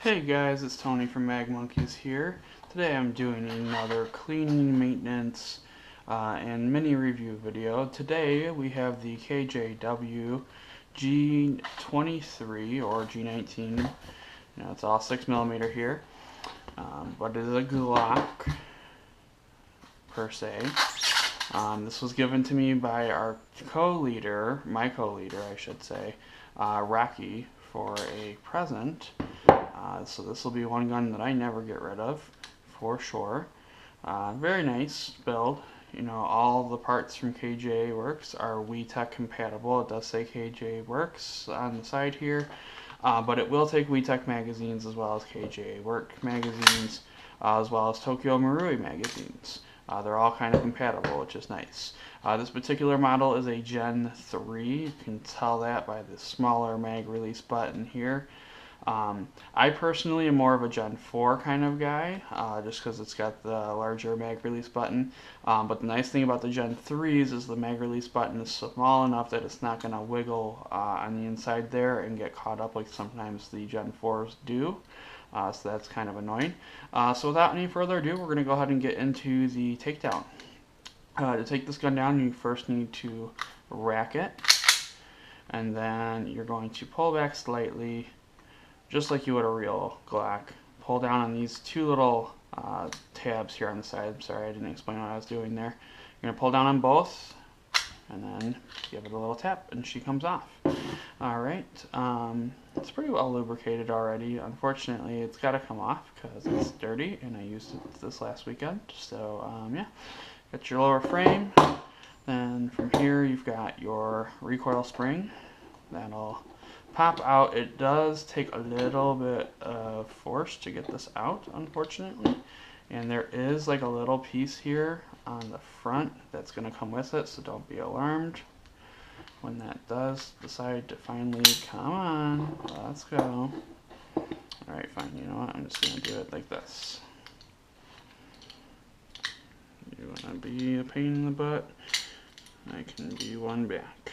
Hey guys, it's Tony from Mag Monkeys here. Today I'm doing another cleaning, maintenance, and mini review video. Today we have the KJW G23 or G19. It's all 6mm here, but it is a Glock per se. This was given to me by our my co-leader I should say, Rocky, for a present. So this will be one gun that I never get rid of, for sure. Very nice build. All the parts from KJ Works are WeTech compatible. It does say KJ Works on the side here, but it will take WeTech magazines as well as KJ Work magazines, as well as Tokyo Marui magazines. They're all kind of compatible, which is nice. This particular model is a Gen 3. You can tell that by the smaller mag release button here. I personally am more of a Gen 4 kind of guy, just because it's got the larger mag release button. But the nice thing about the Gen 3s is the mag release button is small enough that it's not going to wiggle on the inside there and get caught up like sometimes the Gen 4s do. So that's kind of annoying. So without any further ado, we're going to go ahead and get into the takedown. To take this gun down, you first need to rack it, and then you're going to pull back slightly, just like you would a real Glock. Pull down on these two little tabs here on the side. I'm sorry, I didn't explain what I was doing there. You're going to pull down on both, and then give it a little tap, and she comes off. Alright, it's pretty well lubricated already. Unfortunately, it's got to come off because it's dirty, and I used it this last weekend. So, yeah. Got your lower frame. Then from here, you've got your recoil spring. That'll pop out. It does take a little bit of force to get this out, unfortunately. And there is like a little piece here on the front that's going to come with it, so don't be alarmed when that does decide to finally come on. Let's go. Alright, fine. You know what? I'm just going to do it like this. You want to be a pain in the butt? I can be one back.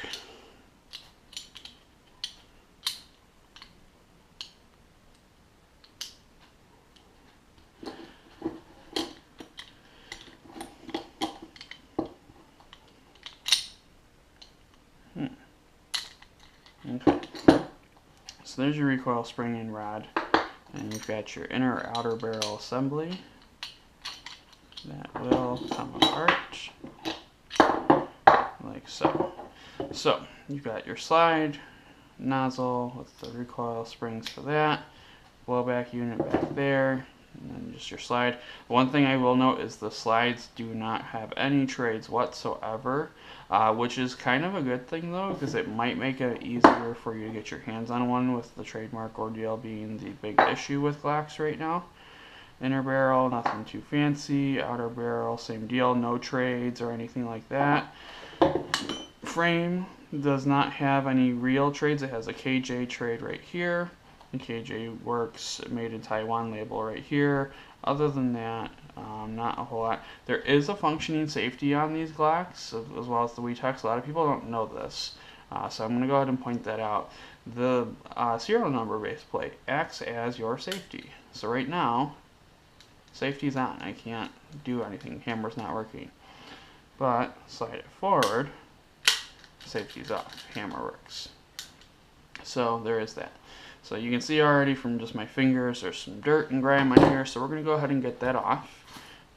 Okay, so there's your recoil spring and rod, and you've got your inner or outer barrel assembly. That will come apart like so. So you've got your slide nozzle with the recoil springs for that, blowback unit back there, and then just your slide. One thing I will note is the slides do not have any trades whatsoever, which is kind of a good thing though, because it might make it easier for you to get your hands on one, with the trademark ordeal being the big issue with Glocks right now. Inner barrel, nothing too fancy. Outer barrel, same deal, no trades or anything like that. Frame does not have any real trades. It has a KJ trade right here, and KJ Works made in Taiwan label right here. Other than that, not a whole lot. There is a functioning safety on these Glocks, as well as the WeTechs. A lot of people don't know this, so I'm going to go ahead and point that out. The serial number base plate acts as your safety. So right now, safety's on. I can't do anything. Hammer's not working. But slide it forward, safety's off. Hammer works. So there is that. So you can see already from just my fingers there's some dirt and grime on here, so we're going to go ahead and get that off.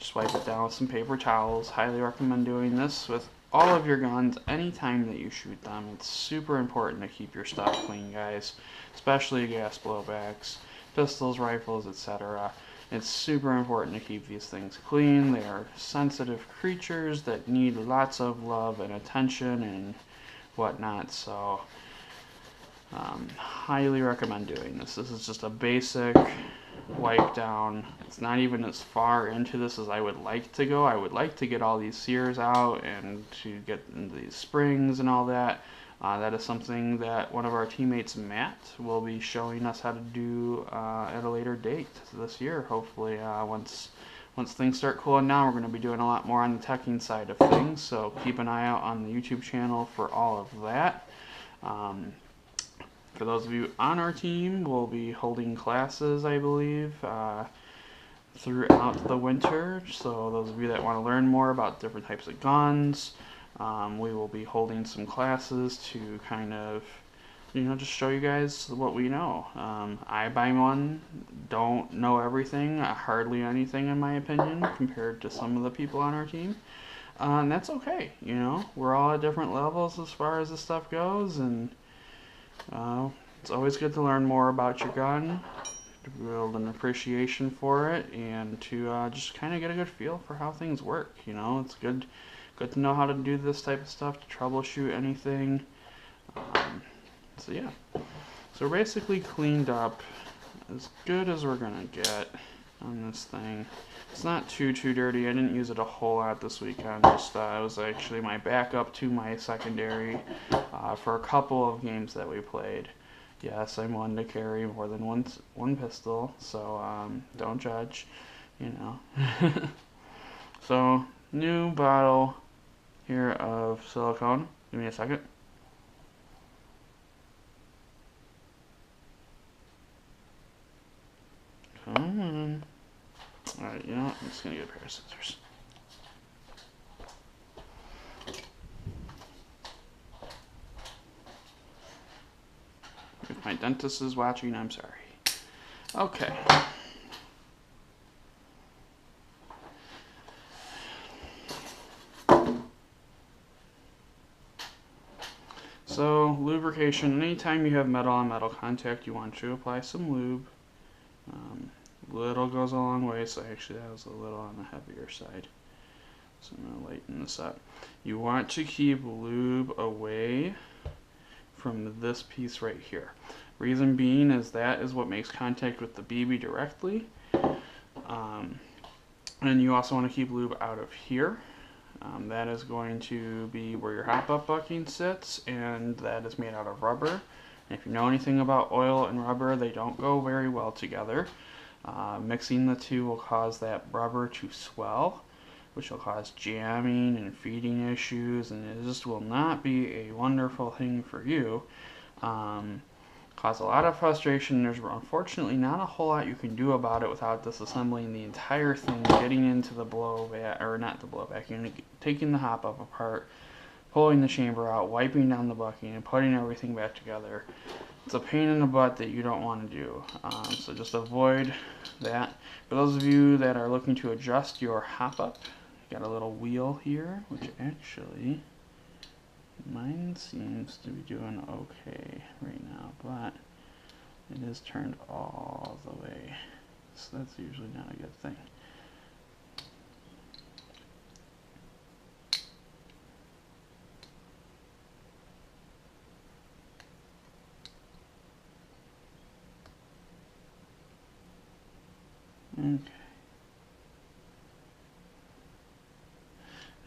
Just wipe it down with some paper towels. Highly recommend doing this with all of your guns anytime that you shoot them. It's super important to keep your stuff clean, guys, especially gas blowbacks, pistols, rifles, etc. It's super important to keep these things clean. They are sensitive creatures that need lots of love and attention and whatnot, so highly recommend doing this. This is just a basic wipe down. It's not even as far into this as I would like to go. I would like to get all these sears out and to get into these springs and all that. That is something that one of our teammates, Matt, will be showing us how to do at a later date this year. Hopefully, once things start cooling down, we're going to be doing a lot more on the teching side of things. So keep an eye out on the YouTube channel for all of that. For those of you on our team, we'll be holding classes, I believe, throughout the winter. So those of you that want to learn more about different types of guns, we will be holding some classes to kind of, just show you guys what we know. I, by one, don't know everything, hardly anything in my opinion, compared to some of the people on our team. And that's okay, we're all at different levels as far as this stuff goes, and it's always good to learn more about your gun, to build an appreciation for it, and to just kind of get a good feel for how things work. It's good to know how to do this type of stuff, to troubleshoot anything. So yeah, so we're basically cleaned up as good as we're gonna get on this thing. It's not too dirty. I didn't use it a whole lot this weekend. Just it was actually my backup to my secondary for a couple of games that we played. Yes, I'm one to carry more than one pistol, so don't judge, So new bottle here of silicone. Give me a second. Come on. Alright, I'm just going to get a pair of scissors. If my dentist is watching, I'm sorry. Okay. So, lubrication. Anytime you have metal on metal contact, you want to apply some lube. Little goes a long way, so actually that was a little on the heavier side. So I'm going to lighten this up. You want to keep lube away from this piece right here. Reason being is that is what makes contact with the BB directly. And you also want to keep lube out of here. That is going to be where your hop-up bucking sits, and that is made out of rubber. And if you know anything about oil and rubber, they don't go very well together. Mixing the two will cause that rubber to swell, which will cause jamming and feeding issues, and it just will not be a wonderful thing for you. Cause a lot of frustration. There's unfortunately not a whole lot you can do about it without disassembling the entire thing, getting into the blowback, or not the blowback, taking the hop up apart, pulling the chamber out, wiping down the bucking, and putting everything back together. It's a pain in the butt that you don't want to do, so just avoid that. For those of you that are looking to adjust your hop up, got a little wheel here, which actually mine seems to be doing okay right now, but it is turned all the way, so that's usually not a good thing. Okay.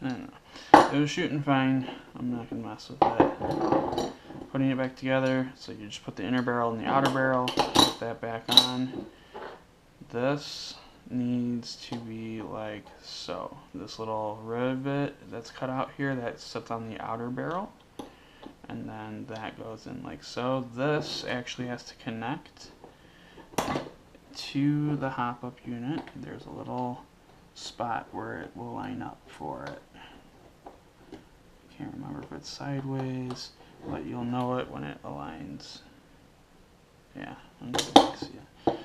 I don't know. It was shooting fine. I'm not going to mess with that. Putting it back together, so you just put the inner barrel in the outer barrel, put that back on. This needs to be like so. This little rivet that's cut out here, that sits on the outer barrel. And then that goes in like so. This actually has to connect to the hop-up unit. There's a little spot where it will line up for it. Can't remember if it's sideways, but you'll know it when it aligns. Yeah, I'm just gonna see it.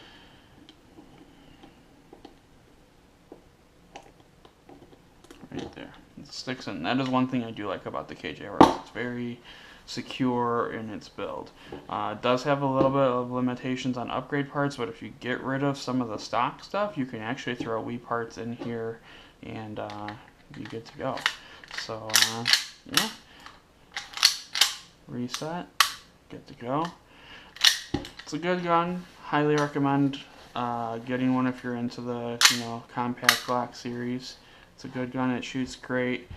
Right there. It sticks in. That is one thing I do like about the KJW. It's very secure in its build. It does have a little bit of limitations on upgrade parts, but if you get rid of some of the stock stuff, you can actually throw Wii parts in here and be good to go. So yeah, reset, good to go. It's a good gun. Highly recommend getting one if you're into the compact Glock series. It's a good gun. It shoots great.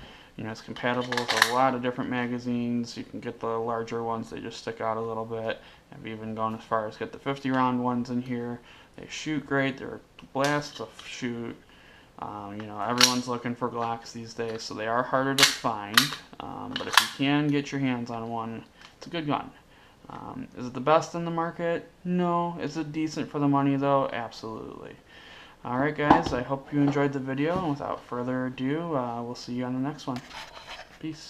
It's compatible with a lot of different magazines. You can get the larger ones, they just stick out a little bit. I've even gone as far as get the 50 round ones in here. They shoot great, they're a blast to shoot. Everyone's looking for Glocks these days, so they are harder to find. But if you can get your hands on one, it's a good gun. Is it the best in the market? No. Is it decent for the money though? Absolutely. Alright guys, I hope you enjoyed the video, and without further ado, we'll see you on the next one. Peace.